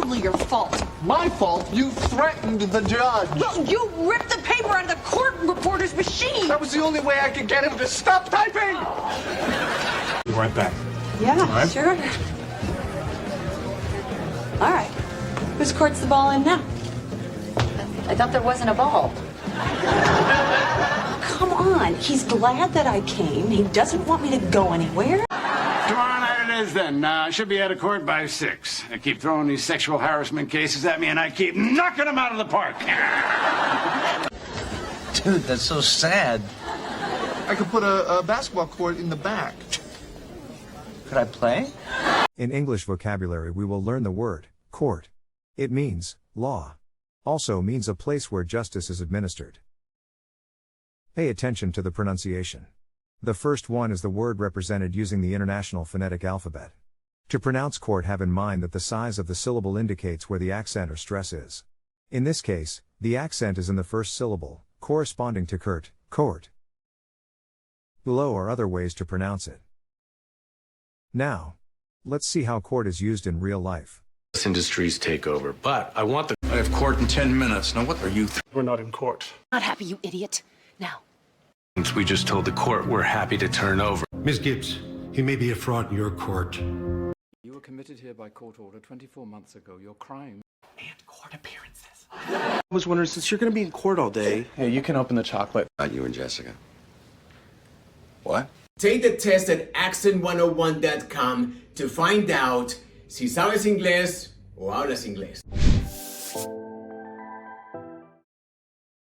totally your fault. My fault? You threatened the judge. Well, you ripped the paper out of the court reporter's machine. That was the only way I could get him to stop typing. Be right back. Yeah, right. sure. All right. Whose court's the ball in now? I thought there wasn't a ball. Come on. He's glad that I came. He doesn't want me to go anywhere. Tomorrow night it is then. I should be out of court by 6. They keep throwing these sexual harassment cases at me, and I keep knocking them out of the park. Dude, that's so sad. I could put a basketball court in the back. Could I play? In English vocabulary we will learn the word court. It means law. Also means a place where justice is administered. Pay attention to the pronunciation. The first one is the word represented using the International Phonetic Alphabet. To pronounce court, have in mind that the size of the syllable indicates where the accent or stress is. In this case, the accent is in the first syllable, corresponding to court. Below are other ways to pronounce it. Now, let's see how court is used in real life. This industry's takeover, but I want the... I have court in 10 minutes. Now what are you... We're not in court. Not happy, you idiot. Now. We just told the court we're happy to turn over. Ms. Gibbs, he may be a fraud in your court. You were committed here by court order 24 months ago. Your crime And court appearances. I was wondering, since you're going to be in court all day... Hey, you can open the chocolate. Not you and Jessica. What? Take the test at accent101.com to find out si sabes inglés o hablas inglés.